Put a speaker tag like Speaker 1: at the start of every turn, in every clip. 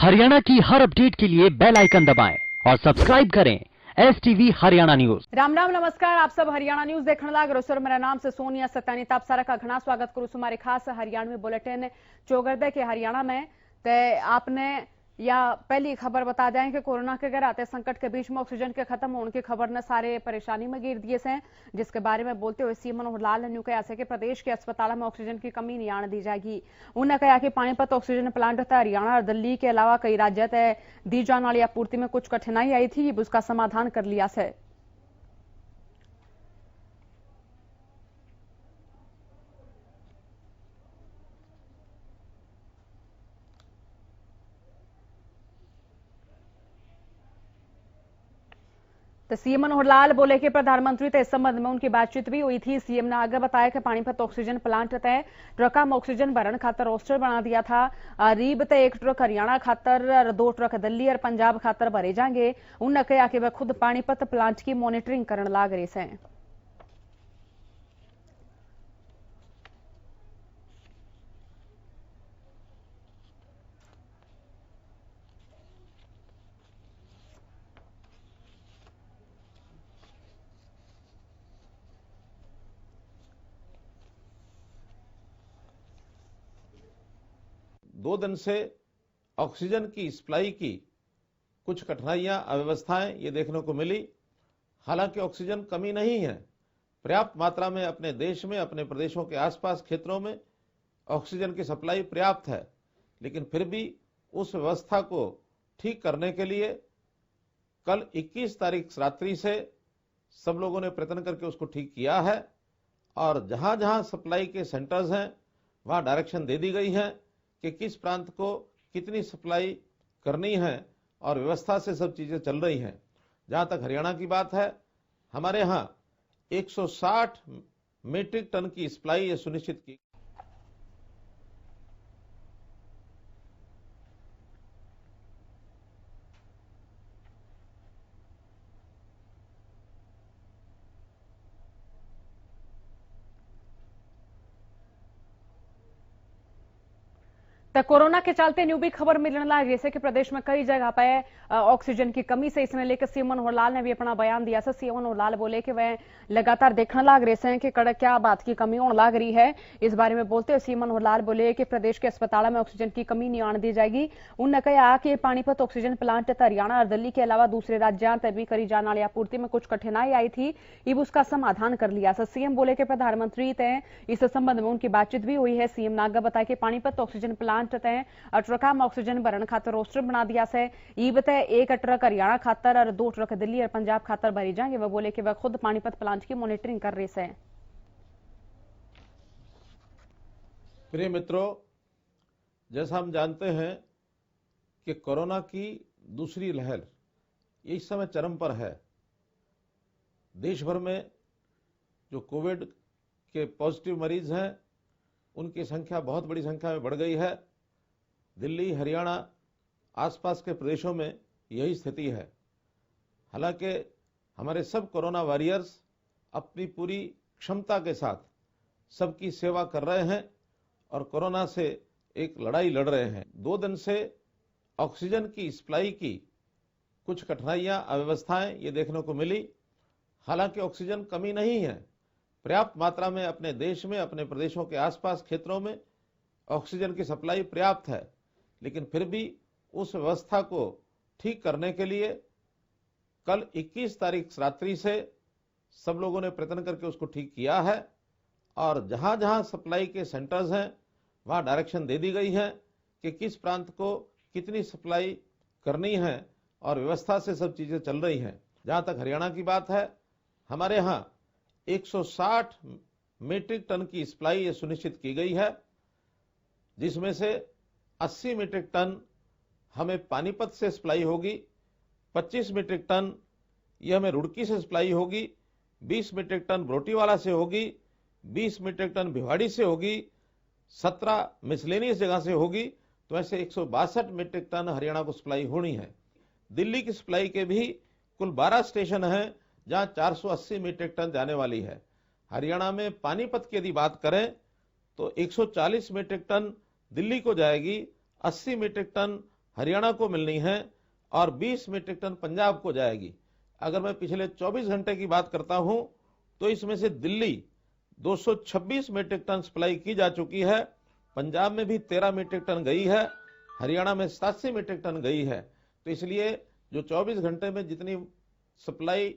Speaker 1: हरियाणा की हर अपडेट के लिए बेल आइकन दबाएं और सब्सक्राइब करें STV हरियाणा न्यूज।
Speaker 2: राम राम नमस्कार, आप सब हरियाणा न्यूज देखने लाग रहे हो। मेरा नाम से सोनिया सत्यानी आप सारा का घना स्वागत करूँ हमारे खास हरियाणवी बुलेटिन चौगरदे के हरियाणा में। ते आपने या पहली खबर बता दें कि कोरोना के गहराते संकट के बीच में ऑक्सीजन के खत्म होने की खबर ने सारे परेशानी में गिर दिए से, जिसके बारे में बोलते हुए सीएम मनोहर लाल ने कहा कि प्रदेश के अस्पतालों में ऑक्सीजन की कमी नहीं आने दी जाएगी। उन्होंने कहा कि पानीपत ऑक्सीजन प्लांट था हरियाणा और दिल्ली के अलावा कई राज्य तय दी जाने वाली आपूर्ति में कुछ कठिनाई आई थी, उसका समाधान कर लिया से। तो सीएम मनोहर लाल बोले कि प्रधानमंत्री से इस संबंध में उनकी बातचीत भी हुई थी। सीएम ने आगे बताया कि पानीपत ऑक्सीजन प्लांट तय ट्रका में ऑक्सीजन भरण खातर रोस्टर बना दिया था। रीब तय 1 ट्रक हरियाणा खातर, 2 ट्रक दिल्ली और पंजाब खातर भरे जाएंगे। उन्होंने कहा कि वह खुद पानीपत प्लांट की मॉनिटरिंग करने लाग रही है।
Speaker 3: दो दिन से ऑक्सीजन की सप्लाई की कुछ कठिनाइयां, अव्यवस्थाएं ये देखने को मिली। हालांकि ऑक्सीजन कमी नहीं है, पर्याप्त मात्रा में अपने देश में, अपने प्रदेशों के आसपास क्षेत्रों में ऑक्सीजन की सप्लाई पर्याप्त है। लेकिन फिर भी उस व्यवस्था को ठीक करने के लिए कल 21 तारीख रात्रि से सब लोगों ने प्रयत्न करके उसको ठीक किया है और जहां जहां सप्लाई के सेंटर्स हैं वहां डायरेक्शन दे दी गई है कि किस प्रांत को कितनी सप्लाई करनी है और व्यवस्था से सब चीजें चल रही हैं। जहां तक हरियाणा की बात है, हमारे यहां 160 मीट्रिक टन की सप्लाई ये सुनिश्चित की।
Speaker 2: तो कोरोना के चलते न्यू भी खबर मिलने लगी जैसे कि प्रदेश में कई जगह पे ऑक्सीजन की कमी से इसने लेकर सीएम मनोहर लाल ने भी अपना बयान दिया। सीएम मनोहर लाल बोले कि वह लगातार देखने लग रहे हैं कि क्या बात की कमी होने लग रही है। इस बारे में बोलते हुए सीएम मनोहर लाल बोले कि प्रदेश के अस्पतालों में ऑक्सीजन की कमी नहीं आने दी जाएगी। उन्होंने कहा कि पानीपत ऑक्सीजन प्लांट हरियाणा और दिल्ली के अलावा दूसरे राज्यों तक भी करी जाने वाली आपूर्ति में कुछ कठिनाई आई थी, अब उसका समाधान कर लिया। सीएम बोले कि प्रधानमंत्री तय इस संबंध में उनकी बातचीत भी हुई है। सीएम ने आगे बताया कि पानीपत ऑक्सीजन प्लांट तय ट्रका में ऑक्सीजन भरण खातर रोस्टर बना दिया से। ईब तय 1 ट्रक हरियाणा खातर और 2 ट्रक दिल्ली और पंजाब खातर भरी जाएंगे। वह बोले कि वह खुद पानीपत प्लांट की मॉनिटरिंग कर रही है।
Speaker 3: प्रिय मित्रों, जैसा हम जानते हैं कि कोरोना की दूसरी लहर इस समय चरम पर है। देश भर में जो कोविड के पॉजिटिव मरीज हैं उनकी संख्या बहुत बड़ी संख्या में बढ़ गई है। दिल्ली, हरियाणा, आसपास के प्रदेशों में यही स्थिति है। हालांकि हमारे सब कोरोना वॉरियर्स अपनी पूरी क्षमता के साथ सबकी सेवा कर रहे हैं और कोरोना से एक लड़ाई लड़ रहे हैं। 2 दिन से ऑक्सीजन की सप्लाई की कुछ कठिनाइयां, अव्यवस्थाएं ये देखने को मिली। हालांकि ऑक्सीजन कमी नहीं है, पर्याप्त मात्रा में अपने देश में, अपने प्रदेशों के आसपास क्षेत्रों में ऑक्सीजन की सप्लाई पर्याप्त है। लेकिन फिर भी उस व्यवस्था को ठीक करने के लिए कल 21 तारीख रात्रि से सब लोगों ने प्रयत्न करके उसको ठीक किया है और जहां जहां सप्लाई के सेंटर्स हैं वहां डायरेक्शन दे दी गई है कि किस प्रांत को कितनी सप्लाई करनी है और व्यवस्था से सब चीजें चल रही हैं। जहां तक हरियाणा की बात है, हमारे यहां 160 मीट्रिक टन की सप्लाई ये सुनिश्चित की गई है, जिसमें से 80 मीट्रिक टन हमें पानीपत से सप्लाई होगी, 25 मीट्रिक टन ये हमें रुड़की से सप्लाई होगी, 20 मीट्रिक टन बरोटीवाला से होगी, 20 मीट्रिक टन भिवाड़ी से होगी, 17 मिसलेनियस जगह से होगी। तो ऐसे 162 मीट्रिक टन हरियाणा को सप्लाई होनी है। दिल्ली की सप्लाई के भी कुल 12 स्टेशन हैं जहां 480 मीट्रिक टन जाने वाली है। हरियाणा में पानीपत की यदि बात करें तो 140 मीट्रिक टन दिल्ली को जाएगी, 80 मीट्रिक टन हरियाणा को मिलनी है और 20 मीट्रिक टन पंजाब को जाएगी। अगर मैं पिछले 24 घंटे की बात करता हूं तो इसमें से दिल्ली 226 मीट्रिक टन सप्लाई की जा चुकी है, पंजाब में भी 13 मीट्रिक टन गई है, हरियाणा में 87 मीट्रिक टन गई है। तो इसलिए जो 24 घंटे में जितनी सप्लाई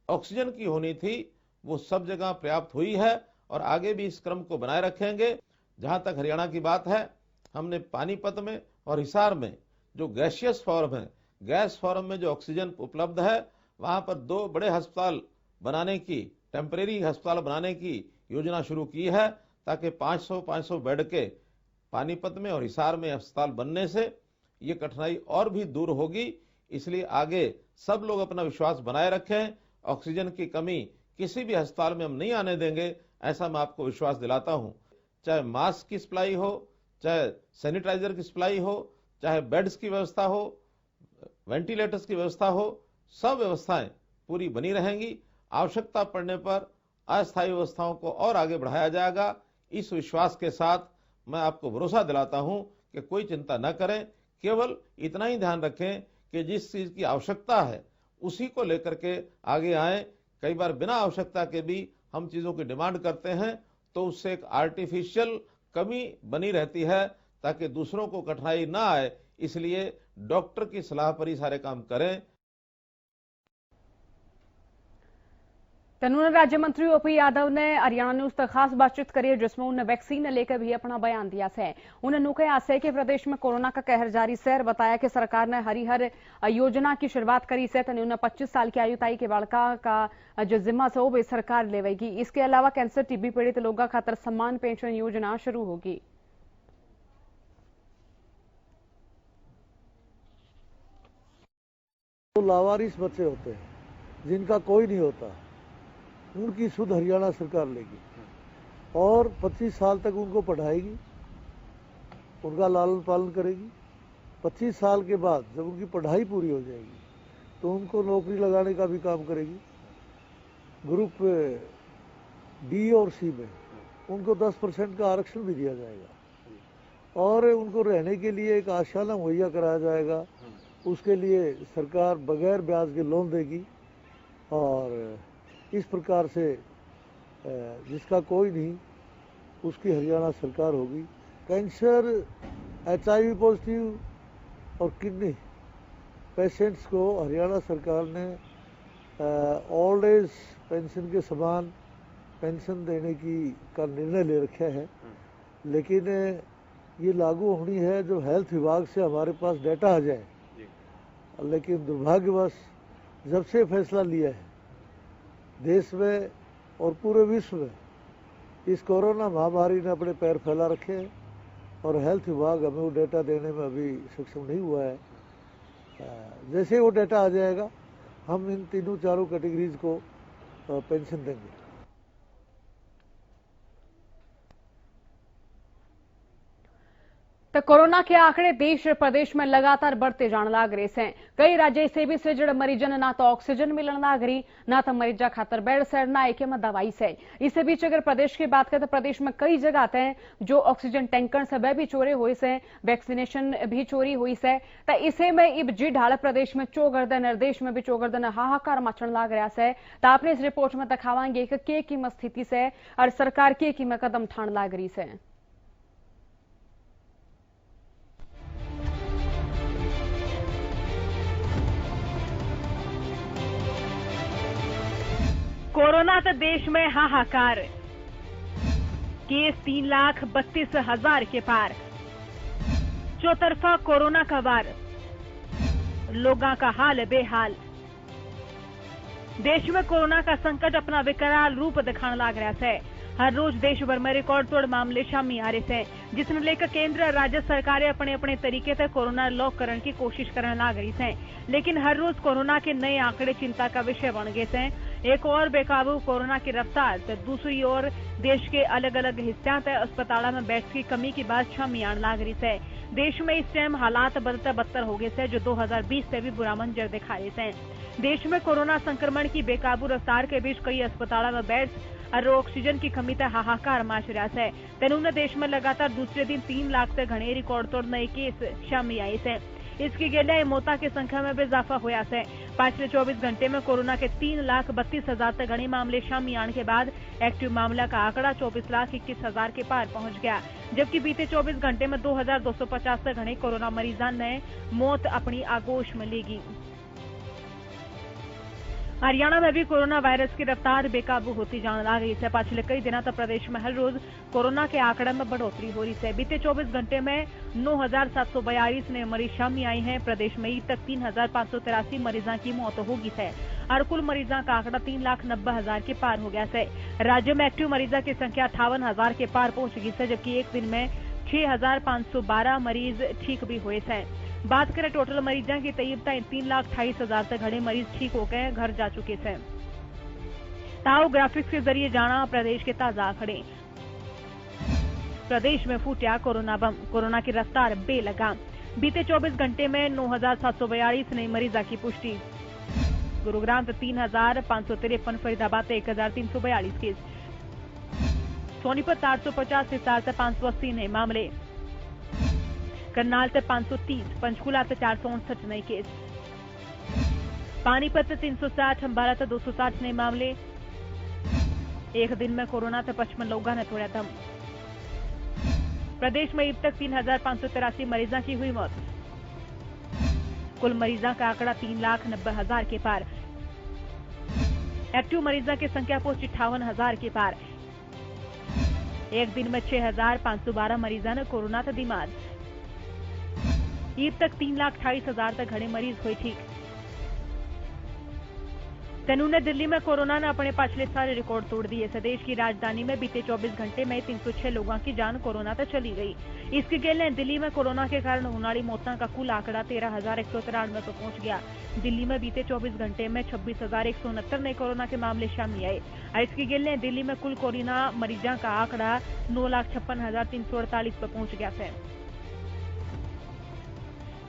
Speaker 3: ऑक्सीजन की होनी थी वो सब जगह पर्याप्त हुई है और आगे भी इस क्रम को बनाए रखेंगे। जहां तक हरियाणा की बात है, हमने पानीपत में और हिसार में जो गैसियस फॉर्म है, गैस फॉर्म में जो ऑक्सीजन उपलब्ध है, वहां पर 2 बड़े अस्पताल बनाने की, टेम्परेरी अस्पताल बनाने की योजना शुरू की है, ताकि 500 बेड के पानीपत में और हिसार में अस्पताल बनने से ये कठिनाई और भी दूर होगी। इसलिए आगे सब लोग अपना विश्वास बनाए रखें। ऑक्सीजन की कमी किसी भी अस्पताल में हम नहीं आने देंगे, ऐसा मैं आपको विश्वास दिलाता हूं। चाहे मास्क की सप्लाई हो, चाहे सैनिटाइजर की सप्लाई हो, चाहे बेड्स की व्यवस्था हो, वेंटिलेटर्स की व्यवस्था हो, सब व्यवस्थाएं पूरी बनी रहेंगी। आवश्यकता पड़ने पर अस्थायी व्यवस्थाओं को और आगे बढ़ाया जाएगा। इस विश्वास के साथ मैं आपको भरोसा दिलाता हूं कि कोई चिंता न करें, केवल इतना ही ध्यान रखें कि जिस चीज की आवश्यकता है उसी को लेकर के आगे आएं। कई बार बिना आवश्यकता के भी हम चीजों की डिमांड करते हैं तो उससे एक आर्टिफिशियल कमी बनी रहती है, ताकि दूसरों को कठिनाई ना आए। इसलिए डॉक्टर की सलाह पर ही सारे काम करें।
Speaker 2: कानून राज्य मंत्री ओपी यादव ने हरियाणा न्यूज तक खास बातचीत करी है, जिसमें उन्होंने वैक्सीन लेकर भी अपना बयान दिया है। उन्होंने कहा है कि प्रदेश में कोरोना का कहर जारी है। बताया कि सरकार ने हरिहर योजना की शुरुआत करी है। उन्होंने 25 साल की आयु तय के बालका का जो जिम्मा है वो भी सरकार लेवेगी। इसके अलावा कैंसर टीबी पीड़ित लोगों खातर सम्मान पेंशन योजना शुरू होगी।
Speaker 4: तो लावारिस बच्चे होते हैं जिनका कोई नहीं होता, उनकी सुध हरियाणा सरकार लेगी और 25 साल तक उनको पढ़ाएगी, उनका लालन पालन करेगी। 25 साल के बाद जब उनकी पढ़ाई पूरी हो जाएगी तो उनको नौकरी लगाने का भी काम करेगी। ग्रुप डी और सी में उनको 10% का आरक्षण भी दिया जाएगा और उनको रहने के लिए एक आशियाना मुहैया कराया जाएगा। उसके लिए सरकार बगैर ब्याज के लोन देगी और इस प्रकार से जिसका कोई नहीं उसकी हरियाणा सरकार होगी। कैंसर, HIV पॉजिटिव और किडनी पेशेंट्स को हरियाणा सरकार ने ओल्ड एज पेंशन के समान पेंशन देने का निर्णय ले रखा है, लेकिन ये लागू होनी है जो हेल्थ विभाग से हमारे पास डाटा आ जाए। लेकिन दुर्भाग्यवश जब से फैसला लिया है देश में और पूरे विश्व में इस कोरोना महामारी ने अपने पैर फैला रखे हैं और हेल्थ विभाग हमें वो डेटा देने में अभी सक्षम नहीं हुआ है। जैसे वो डेटा आ जाएगा हम इन तीनों चारों कैटेगरीज को पेंशन देंगे।
Speaker 2: तो कोरोना के आंकड़े देश और प्रदेश में लगातार बढ़ते जाने लग रहे हैं। कई राज्य से भी से जड़ मरीजन ना तो ऑक्सीजन मिलने लग रही, ना तो मरीजा खातर बेड से, ना एक में दवाई से। इसी बीच अगर प्रदेश की बात करें तो प्रदेश में कई जगह आते हैं जो ऑक्सीजन टैंकर से वह भी चोरी हुई से, वैक्सीनेशन भी चोरी हुई से। तो इसे में इब जी ढाल प्रदेश में चौगर्दन, देश में भी चौगर्दन हाहाकार मचन लग रहा है। तो आपने इस रिपोर्ट में दिखावाएंगे कि के कीमत स्थिति से और सरकार के कीमत कदम ठान लग रही है।
Speaker 5: कोरोना तो देश में हाहाकार, केस 3,32,000 के पार, चौतरफा कोरोना का वार, लोगों का हाल बेहाल। देश में कोरोना का संकट अपना विकराल रूप दिखाने लग रहा है। हर रोज देश भर में रिकॉर्ड तोड़ मामले सामने आ रहे हैं, जिसने लेकर केंद्र और राज्य सरकारें अपने अपने तरीके से कोरोना लॉक करने की कोशिश करने लग रही हैं। लेकिन हर रोज कोरोना के नए आंकड़े चिंता का विषय बन गए हैं। एक और बेकाबू कोरोना की रफ्तार तो दूसरी ओर देश के अलग अलग हिस्सों तक अस्पतालों में बेड्स की कमी की बात सामने आने लग रही है। देश में इस टाइम हालात बदतर बदतर हो गए हैं, जो 2020 से भी बुरा मंजर दिखा रहे हैं। देश में कोरोना संक्रमण की बेकाबू रफ्तार के बीच कई अस्पतालों में बेड्स और ऑक्सीजन की कमी तक हाहाकार मच रहा है। तेनू देश में लगातार दूसरे दिन 3 लाख से घने रिकॉर्ड तोड़ नए केस सामने आए हैं। इसकी गेल्या मौता की संख्या में भी इजाफा हुआ है। पिछले 24 घंटे में कोरोना के 3,32,000 तक घने मामले शामिल आने के बाद एक्टिव मामला का आंकड़ा 24,21,000 के पार पहुंच गया, जबकि बीते 24 घंटे में 2,250 तक घने कोरोना मरीजों ने मौत अपनी आगोश में लेगी। हरियाणा में भी कोरोना वायरस की रफ्तार बेकाबू होती जाने लगी है। पिछले कई दिनों तक प्रदेश में हर रोज कोरोना के आंकड़े में बढ़ोतरी हो रही है। बीते 24 घंटे में 9,742 नए मरीज सामने आए हैं। प्रदेश में अब तक 3,583 मरीजों की मौत हो गई है और कुल मरीजों का आंकड़ा 3,90,000 के पार हो गया है। राज्य में एक्टिव मरीजों की संख्या 58,000 के पार पहुंच गई है, जबकि एक दिन में 6,512 मरीज ठीक भी हुए हैं। बात करें टोटल मरीजों की तब 3,28,000 तक घने मरीज ठीक होकर घर जा चुके हैं। ताओ ग्राफिक्स के जरिए जाना प्रदेश के ताजा आंकड़े। प्रदेश में फूटा कोरोना बम, कोरोना की रफ्तार बेलगाम। बीते 24 घंटे में 9,742 नए मरीजों की पुष्टि। गुरुग्राम से 3,553, फरीदाबाद 1,342 केस, सोनीपत 850, हिसार से 580 नए मामले, करनाल से 530, पंचकूला से 459 नए केस, पानीपत से 360, अंबाला से 260 नए मामले। एक दिन में कोरोना से 55 लोगों ने तोड़ा दम। प्रदेश में अब तक 3,583 मरीजों की हुई मौत। कुल मरीजों का आंकड़ा 3,90,000 के पार। एक्टिव मरीजों की संख्या पहुंची 58,000 के पार। एक दिन में 6,512 मरीजों ने कोरोना से दी मात। अब तक 3,28,000 तक घने मरीज हुए ठीक। कानून दिल्ली में कोरोना ने अपने पिछले सारे रिकॉर्ड तोड़ दिए। देश की राजधानी में बीते 24 घंटे में 306 लोगों की जान कोरोना से चली गई। इसके गेले दिल्ली में कोरोना के कारण होने वाली मौतों का कुल आंकड़ा 13,193 पर पहुंच गया। दिल्ली में बीते 24 घंटे में 26,169 नए कोरोना के मामले सामने आए और इसके गेले दिल्ली में कुल कोरोना मरीजों का आंकड़ा 9,56,348 पर पहुंच गया है।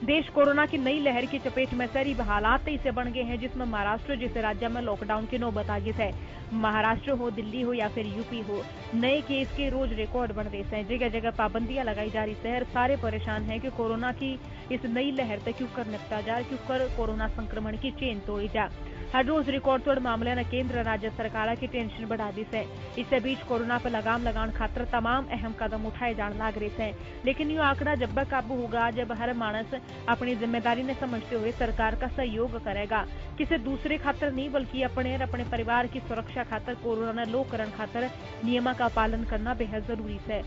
Speaker 5: देश कोरोना की नई लहर की चपेट में सरी हालात ऐसे बन गए हैं जिसमें महाराष्ट्र जैसे राज्य में लॉकडाउन की नौबत आ गई है। महाराष्ट्र हो, दिल्ली हो या फिर यूपी हो, नए केस के रोज रिकॉर्ड बन रहे हैं। जगह जगह पाबंदियां लगाई जा रही है। सारे परेशान हैं कि कोरोना की इस नई लहर तक क्यों कर निपटा जाए, क्यों कर कोरोना संक्रमण की चेन तोड़ी जाए। हर रोज रिकॉर्ड तोड़ मामले ने केंद्र राज्य सरकार की टेंशन बढ़ा दी है। इस बीच कोरोना पर लगाम लगाने खातर तमाम अहम कदम उठाए जाने लग रहे हैं, लेकिन यह आंकड़ा जब तक काबू होगा जब हर मानस अपनी जिम्मेदारी ने समझते हुए सरकार का सहयोग करेगा। किसी दूसरे खातर नहीं बल्कि अपने और अपने परिवार की सुरक्षा खातर कोरोना लो करने खातर नियमों का पालन करना बेहद जरूरी है।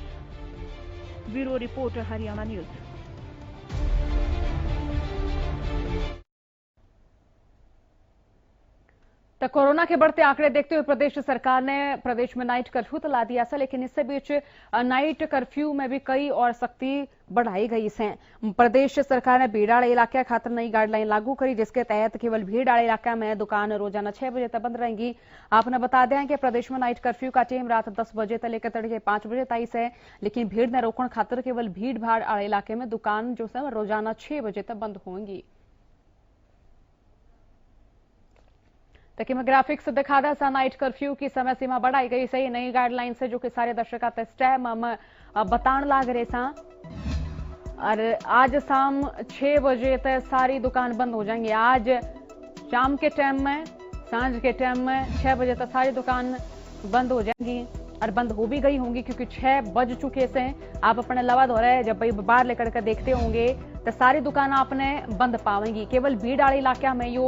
Speaker 5: Bureau report, Haryana news.
Speaker 2: तो कोरोना के बढ़ते आंकड़े देखते हुए प्रदेश सरकार ने प्रदेश में नाइट कर्फ्यू तो ला दिया था, लेकिन इससे बीच नाइट कर्फ्यू में भी कई और सख्ती बढ़ाई गई है। प्रदेश सरकार ने भीड़ वाले इलाके खातर नई गाइडलाइन लागू करी, जिसके तहत केवल भीड़ वाले इलाके में दुकान रोजाना 6 बजे तक बंद रहेंगी। आपने बता दें कि प्रदेश में नाइट कर्फ्यू का टाइम रात 10 बजे तक लेकर तड़के 5 बजे तक है, लेकिन भीड़ न रोकने खातर केवल भीड़ भाड़ वाले इलाके में दुकान जो है रोजाना 6 बजे तक बंद होंगी। ताकि मैं ग्राफिक्स दिखा दा नाइट कर्फ्यू की समय सीमा बढ़ाई गई सही नई गाइडलाइन से जो कि सारे दर्शक टाइम हम बतान लाग रहे सा। और आज शाम 6 बजे तक सारी दुकान बंद हो जाएंगी। आज शाम के टाइम में, सांझ के टाइम में 6 बजे तक सारी दुकान बंद हो जाएंगी और बंद हो भी गई होंगी क्योंकि 6 बज चुके से आप अपने लवा धो रहे जब बाहर लेकर के देखते होंगे तो सारी दुकान आपने बंद पावेंगी। केवल भीड़ वाले इलाके में यो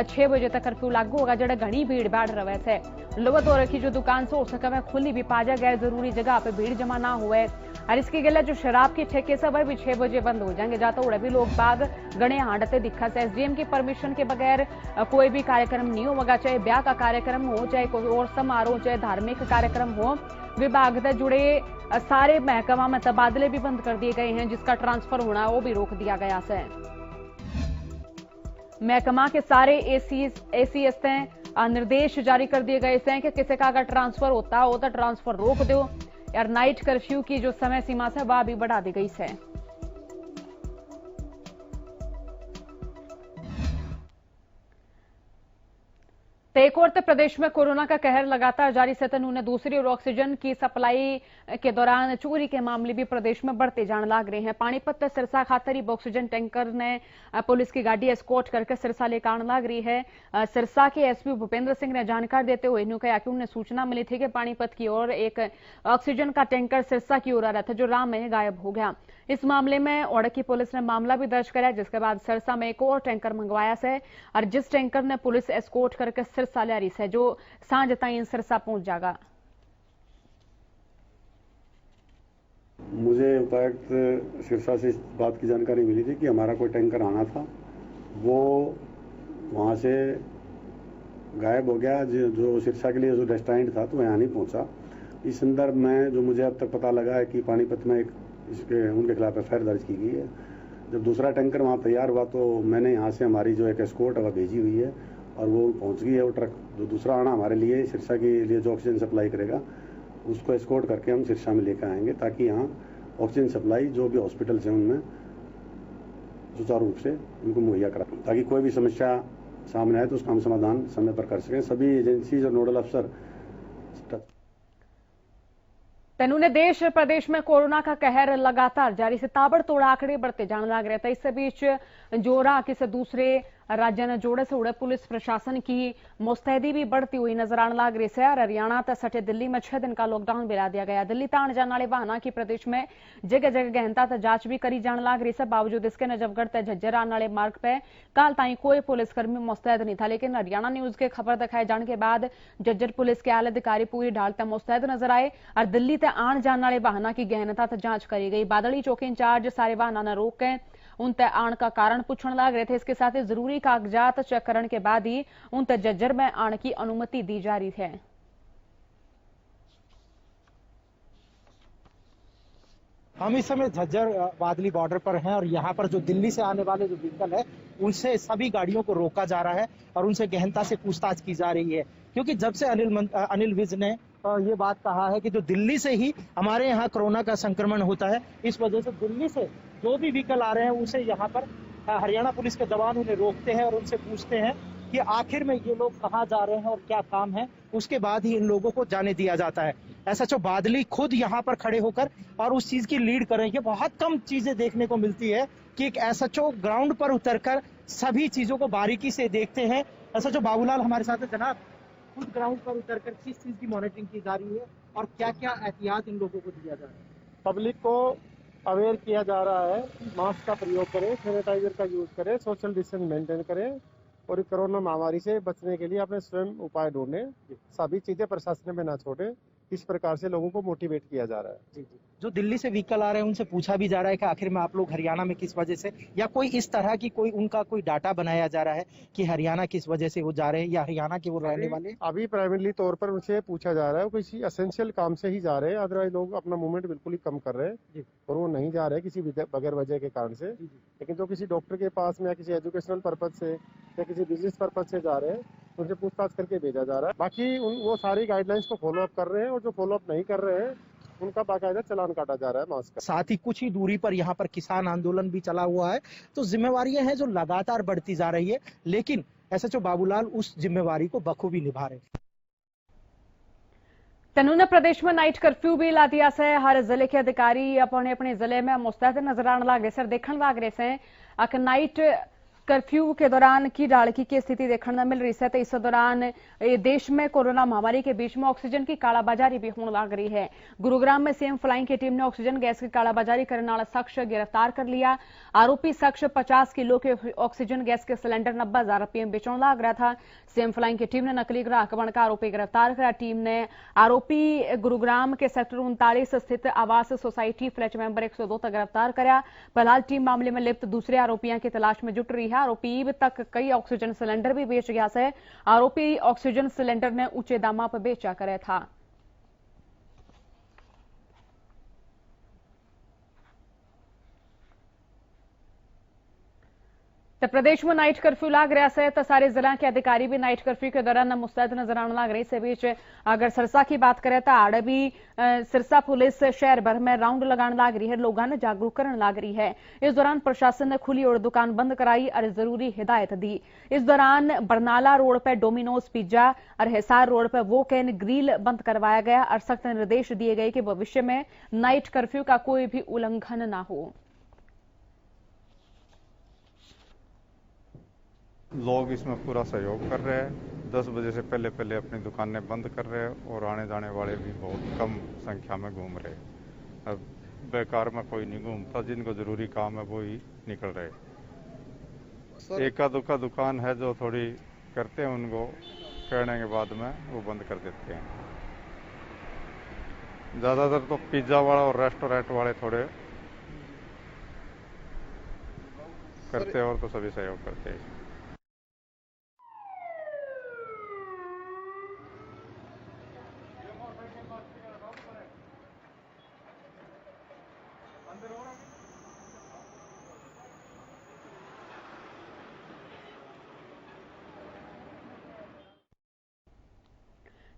Speaker 2: 6 बजे तक कर्फ्यू लागू होगा, जड़े घनी भीड़ भाड़ रहे थे। लवा धो रखी जो दुकान से हो सके खुली भी पाजा गया, जरूरी जगह पे भीड़ जमा ना हुए। और इसके गले जो शराब के ठेके सब है भी 6 बजे बंद हो जाएंगे। जाते उड़े भी लोग बाग गणे हांडते दिखा से। एसडीएम की परमिशन के बगैर कोई भी कार्यक्रम नहीं होगा, चाहे ब्याह का कार्यक्रम हो, चाहे कोई और समारोह, चाहे धार्मिक कार्यक्रम हो। विभाग से जुड़े सारे महकमा में तबादले भी बंद कर दिए गए हैं, जिसका ट्रांसफर होना वो भी रोक दिया गया है। महकमा के सारे एसीएस निर्देश जारी कर दिए गए हैं कि किसी का अगर ट्रांसफर होता हो तो ट्रांसफर रोक दो। और नाइट कर्फ्यू की जो समय सीमा है वह भी बढ़ा दी गई है। तो एक और प्रदेश में कोरोना का कहर लगातार जारी से तनूने दूसरी और ऑक्सीजन की सप्लाई के दौरान चोरी के मामले भी प्रदेश में बढ़ते जाने लग रहे हैं। पानीपत सिरसा खातर ऑक्सीजन टैंकर ने पुलिस की गाड़ी एस्कॉर्ट करके सिरसा लेकर आने लग रही है। सिरसा के एसपी भूपेंद्र सिंह ने जानकारी देते हुए कहा कि उन्हें सूचना मिली थी कि पानीपत की ओर एक ऑक्सीजन का टैंकर सिरसा की ओर आ रहा था, जो राह में गायब हो गया। इस मामले में ओड़की पुलिस ने मामला भी दर्ज कराया, जिसके बाद सिरसा में एक और टैंकर मंगवाया से और जिस टैंकर ने पुलिस एस्कॉर्ट करके सिरसा ले रही है, जो सांझ ताईं सिरसा पहुंच जाएगा।
Speaker 6: मुझे उपायुक्त सिरसा से इस बात की जानकारी मिली थी कि हमारा कोई टैंकर आना था, वो वहां से गायब हो गया। जो सिरसा के लिए जो डेस्टिनेशन था तो यहाँ नहीं पहुंचा। इस संदर्भ में जो मुझे अब तक पता लगा है कि पानीपत में उनके खिलाफ एफआईआर दर्ज की गई है। जब दूसरा टैंकर वहाँ तैयार हुआ तो मैंने यहाँ से हमारी जो एक एस्कॉर्ट है वह भेजी हुई है और वो पहुँच गई है। वो ट्रक जो दूसरा आना हमारे लिए सिरसा के लिए जो ऑक्सीजन सप्लाई करेगा उसको एस्कॉर्ट करके हम सिरसा में लेकर आएंगे, ताकि यहाँ ऑक्सीजन सप्लाई जो भी हॉस्पिटल्स हैं उनमें सुचारू रूप से उनको मुहैया करा, ताकि कोई भी समस्या सामने आए तो उसका हम समाधान समय पर कर सकें। सभी एजेंसीज और नोडल अफसर
Speaker 2: तनूने देश प्रदेश में कोरोना का कहर लगातार जारी से ताबड़तोड़ आंकड़े बढ़ते जाने लग रहे थे। इस बीच जोरा किसी दूसरे राज्य ने जोड़े से उड़े पुलिस प्रशासन की मुस्तैदी भी बढ़ती हुई नजर आने लग रही है। और हरियाणा तक सटे दिल्ली में 6 दिन का लॉकडाउन भी ला दिया गया। दिल्ली ताण जाने वाले वाहना की प्रदेश में जगह जगह गहनता तक जांच भी करी जाने लग रही है। बावजूद इसके नजफगढ़ तक झज्जर आने वाले मार्ग पे काल ताई कोई पुलिसकर्मी मुस्तैद नहीं था, लेकिन हरियाणा न्यूज के खबर दिखाए जाने के बाद झज्जर पुलिस के आला अधिकारी पूरी ढाल तक मुस्तैद नजर आए और दिल्ली तक आने जाने वाले वाहना की गहनता तक जांच करी गई। बादली चौकी इंचार्ज सारे वाहना ने रोक के उन तय आने का कारण पूछने लग रहे थे। इसके साथ ही जरूरी कागजात चेक करने के बाद ही उन तय झज्जर में आने की अनुमति दी जा रही है।
Speaker 7: हम इस समय झज्जर बादली बॉर्डर पर हैं और यहाँ पर जो दिल्ली से आने वाले जो व्हीकल है उनसे सभी गाड़ियों को रोका जा रहा है और उनसे गहनता से पूछताछ की जा रही है, क्योंकि जब से अनिल विज ने ये बात कहा है कि जो दिल्ली से ही हमारे यहाँ कोरोना का संक्रमण होता है, इस वजह से दिल्ली से जो भी व्हीकल आ रहे हैं उसे यहाँ पर हरियाणा पुलिस के जवान उन्हें रोकते हैं और उनसे पूछते हैं कि आखिर में ये लोग कहाँ जा रहे हैं और क्या काम है। उसके बाद ही इन लोगों को जाने दिया जाता है। एसएचओ बादली खुद यहाँ पर खड़े होकर और उस चीज की लीड कर रहे हैं। बहुत कम चीजें देखने को मिलती है कि एक एसएचओ ग्राउंड पर उतरकर सभी चीजों को बारीकी से देखते हैं। एसएचओ बाबूलाल हमारे साथ है। जनाब, खुद ग्राउंड पर उतरकर किस चीज की मॉनिटरिंग की जा रही है और क्या क्या एहतियात इन लोगों को दिया जा रहा है?
Speaker 8: पब्लिक को अवेयर किया जा रहा है, मास्क का प्रयोग करें, सैनिटाइजर का यूज करें, सोशल डिस्टेंस मेंटेन करें और कोरोना महामारी से बचने के लिए अपने स्वयं उपाय ढूंढें। सभी चीजें प्रशासन में ना छोड़ें। इस प्रकार से लोगों को मोटिवेट किया जा रहा है।
Speaker 7: जी जी। जो दिल्ली से व्हीकल आ रहे हैं उनसे पूछा भी जा रहा है कि आखिर में आप लोग हरियाणा में किस वजह से, या कोई इस तरह की उनका कोई डाटा बनाया जा रहा है कि हरियाणा किस वजह से वो जा रहे हैं या हरियाणा के वो रहने वाले?
Speaker 8: अभी प्राइमरी तौर पर उनसे पूछा जा रहा है, किसी एसेंशियल काम से ही जा रहे हैं, अदरवाइज लोग अपना मूवमेंट बिल्कुल ही कम कर रहे हैं और वो नहीं जा रहे किसी बगैर वजह के कारण से। लेकिन जो किसी डॉक्टर के पास में या किसी एजुकेशनल पर्पज से या किसी बिजनेस पर्पज से जा रहे हैं उनसे पूछताछ करके भेजा जा रहा है। बाकी वो सारी गाइडलाइंस को फॉलो अप कर रहे हैं और जो फॉलो अप नहीं कर रहे हैं उनका बाकायदा चालान काटा जा रहा है मास्क का।
Speaker 7: साथ ही कुछ ही दूरी पर यहाँ पर किसान आंदोलन भी चला हुआ है। तो जिम्मेवारियां हैं जो लगातार बढ़ती जा रही है, लेकिन एसएचओ बाबूलाल उस जिम्मेवारी को बखूबी निभा रहे हैं।
Speaker 2: तनूने प्रदेश में नाइट कर्फ्यू भी ला दिया से। हर जिले के अधिकारी अपने अपने जिले में मुस्तैद नजर आने लग रहे, देखने लग रहे से नाइट कर्फ्यू के दौरान की डालकी की स्थिति देखने मिल रही है। तो इस दौरान देश में कोरोना महामारी के बीच में ऑक्सीजन की कालाबाजारी भी होने लग रही है। गुरुग्राम में सीएम फ्लाइंग की टीम ने ऑक्सीजन गैस की कालाबाजारी करने वाला शख्स गिरफ्तार कर लिया। आरोपी शख्स 50 किलो के ऑक्सीजन गैस के सिलेंडर 90,000 रुपये में बेचने लग रहा था। सीएम फ्लाइंग की टीम ने नकली ग्राहक बनकर आरोपी गिरफ्तार करा। टीम ने आरोपी गुरुग्राम के सेक्टर 39 स्थित आवास सोसाइटी फ्लैट मेंबर 102 तक गिरफ्तार करा। फिलहाल टीम मामले में लिप्त दूसरे आरोपियों की तलाश में जुट रही है। आरोपी अब तक कई ऑक्सीजन सिलेंडर भी बेच गया है। आरोपी ऑक्सीजन सिलेंडर ने ऊंचे दाम पर बेचा करे था। तो प्रदेश में नाइट कर्फ्यू लाग रहा है तो सारे जिला के अधिकारी भी नाइट कर्फ्यू के दौरान मुस्तैद नजर आने लग रहे। इस बीच अगर सिरसा की बात करें तो आड़े भी सिरसा पुलिस शहर भर में राउंड लगाने लग रही है, लोगों ने जागरूक करने लग रही है। इस दौरान प्रशासन ने खुली और दुकान बंद कराई और जरूरी हिदायत दी। इस दौरान बरनाला रोड पर डोमिनोज पिज्जा और हिसार रोड पर वोक एंड ग्रिल बंद करवाया गया और सख्त निर्देश दिए गए कि भविष्य में नाइट कर्फ्यू का कोई भी उल्लंघन न हो।
Speaker 9: लोग इसमें पूरा सहयोग कर रहे हैं। 10 बजे से पहले पहले अपनी दुकानें बंद कर रहे हैं और आने जाने वाले भी बहुत कम संख्या में घूम रहे हैं। अब बेकार में कोई नहीं घूमता, जिनको जरूरी काम है वो ही निकल रहे। एका दुका दुकान है जो थोड़ी करते हैं, उनको कहने के बाद में वो बंद कर देते हैं। ज्यादातर तो पिज्जा वाला और रेस्टोरेंट वाले थोड़े करते हैं और तो सभी सहयोग करते हैं।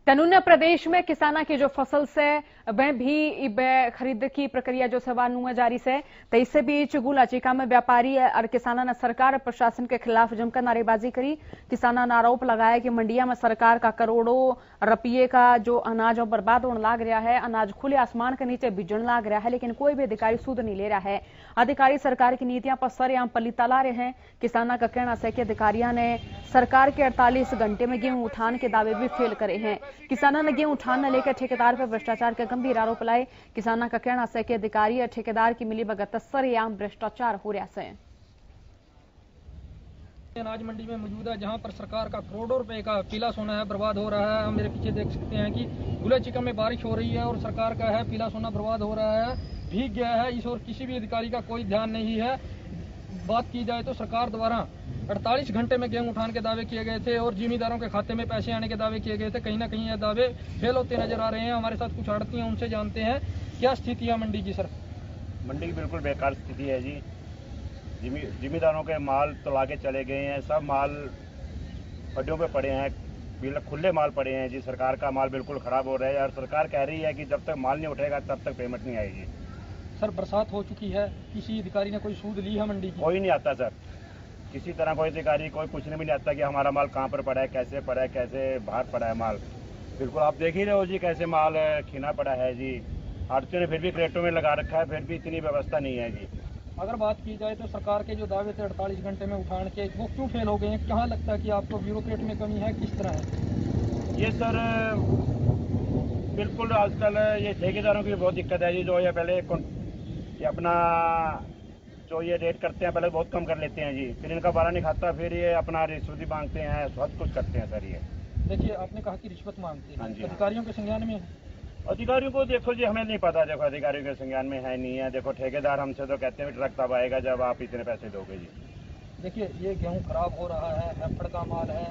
Speaker 2: तनुन्य प्रदेश में किसाना की जो फसल से वह भी खरीद की प्रक्रिया जो सवानुआ जारी से तो इससे बीच गुलाचिका में व्यापारी और किसाना ने सरकार और प्रशासन के खिलाफ जमकर नारेबाजी करी। किसाना ने आरोप लगाया कि मंडिया में सरकार का करोड़ों रुपये का जो अनाज बर्बाद होने लग रहा है। अनाज खुले आसमान के नीचे बिजण लग रहा है, लेकिन कोई भी अधिकारी सूद नहीं ले रहा है। अधिकारी सरकार की नीतियां पर सरेआम पलीता ला रहे हैं। किसाना का कहना है कि अधिकारियों ने सरकार के 48 घंटे में गेहूं उठान के दावे भी फेल करे हैं। किसाना ने गेहूं उठान न लेकर ठेकेदार पर भ्रष्टाचार के गंभीर आरोप लगाए। किसाना का कहना है कि अधिकारी और ठेकेदार की मिलीभगत सरेआम भ्रष्टाचार हो रहा है।
Speaker 10: अनाज मंडी में मौजूद है, जहां पर सरकार का करोड़ों रुपए का पीला सोना है बर्बाद हो रहा है। हम मेरे पीछे देख सकते हैं कि गुलाचिका में बारिश हो रही है और सरकार का है पीला सोना बर्बाद हो रहा है, भीग गया है। इस और किसी भी अधिकारी का कोई ध्यान नहीं है। बात की जाए तो सरकार द्वारा 48 घंटे में गेहूं उठान के दावे किए गए थे और जिमीदारों के खाते में पैसे आने के दावे किए गए थे। कहीं ना कहीं ये दावे फेल होते नजर आ रहे हैं। हमारे साथ कुछ आड़ती हैं, उनसे जानते हैं क्या स्थिति है मंडी की। सर,
Speaker 11: मंडी की बिल्कुल बेकार स्थिति है जी। जिमीदारों के माल तला के चले गए हैं, सब माल अड्डों पे पड़े हैं, खुले माल पड़े हैं जी। सरकार का माल बिल्कुल खराब हो रहा है और सरकार कह रही है कि जब तक माल नहीं उठेगा तब तक पेमेंट नहीं आएगी।
Speaker 10: सर, बरसात हो चुकी है, किसी अधिकारी ने कोई सूद ली है मंडी की?
Speaker 11: कोई नहीं आता सर, किसी तरह कोई अधिकारी कोई पूछने भी नहीं आता कि हमारा माल कहाँ पर पड़ा है, कैसे पड़ा है, कैसे बाहर पड़ा है माल। बिल्कुल आप देख ही रहे हो जी कैसे माल खीना पड़ा है जी। आड़तियों ने फिर भी क्रेटों में लगा रखा है, फिर भी इतनी व्यवस्था नहीं है जी।
Speaker 10: अगर बात की जाए तो सरकार के जो दावे थे 48 घंटे में उठान के, वो क्यों फेल हो गए हैं? कहाँ लगता है कि आपको ब्यूरोक्रेट में कमी है, किस तरह है
Speaker 11: ये? सर बिल्कुल आजकल ये ठेकेदारों की बहुत दिक्कत है जी। जो ये पहले ये अपना जो ये रेट करते हैं पहले बहुत कम कर लेते हैं जी, फिर इनका बारा नहीं खाता, फिर ये अपना रिश्वत मांगते हैं, सब कुछ करते हैं सर। ये
Speaker 10: देखिए, आपने कहा कि रिश्वत मांगते हैं।
Speaker 11: हाँ जी,
Speaker 10: अधिकारियों के संज्ञान में?
Speaker 11: अधिकारियों को देखो जी, हमें नहीं पता। देखो अधिकारियों के संज्ञान में है नहीं है। देखो ठेकेदार हमसे तो कहते हैं ट्रक तब आएगा जब आप इतने पैसे दोगे जी।
Speaker 10: देखिए, ये गेहूं खराब हो रहा है, एफड का माल है,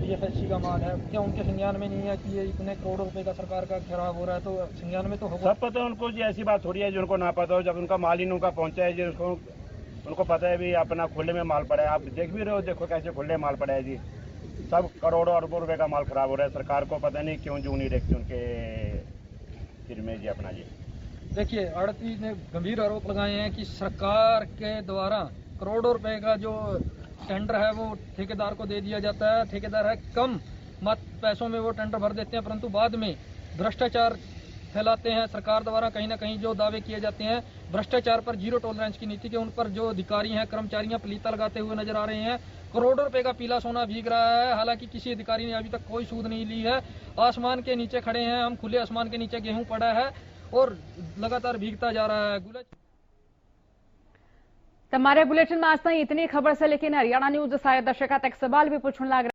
Speaker 10: बीएफएससी का माल है, क्या उनके संज्ञान में नहीं है कि ये इतने करोड़ों रुपए का सरकार का खराब हो रहा है? तो संज्ञान में तो होगा।
Speaker 11: सब पता है उनको जी, ऐसी बात थोड़ी है जो उनको ना पता हो। जब उनका माल ही उनका पहुंचा है जी, उनको पता है भी अपना खुले में माल पड़ा है। आप देख भी रहे हो, देखो कैसे खुले माल पड़ा है जी। सब करोड़ों अरबों रुपए का माल खराब हो रहा है। सरकार को पता नहीं क्यों जू नहीं देखती उनके सिर में जी अपना जी।
Speaker 10: देखिए, आड़ती ने गंभीर आरोप लगाए हैं कि सरकार के द्वारा करोड़ों रुपए का जो टेंडर है वो ठेकेदार को दे दिया जाता है। ठेकेदार है कम पैसों में वो टेंडर भर देते हैं, परंतु बाद में भ्रष्टाचार फैलाते हैं। सरकार द्वारा कहीं ना कहीं जो दावे किए जाते हैं भ्रष्टाचार पर जीरो टॉलरेंस की नीति के, उन पर जो अधिकारी हैं कर्मचारियां पलीता लगाते हुए नजर आ रहे हैं। करोड़ों रुपए का पीला सोना भीग रहा है, हालांकि किसी अधिकारी ने अभी तक कोई सूद नहीं ली है। आसमान के नीचे खड़े हैं हम, खुले आसमान के नीचे गेहूं पड़ा है और लगातार भीगता जा रहा है।
Speaker 2: हमारे बुलेटिन में आज तक इतनी खबर से, लेकिन हरियाणा न्यूज सारे दर्शक तक सवाल भी पूछने लग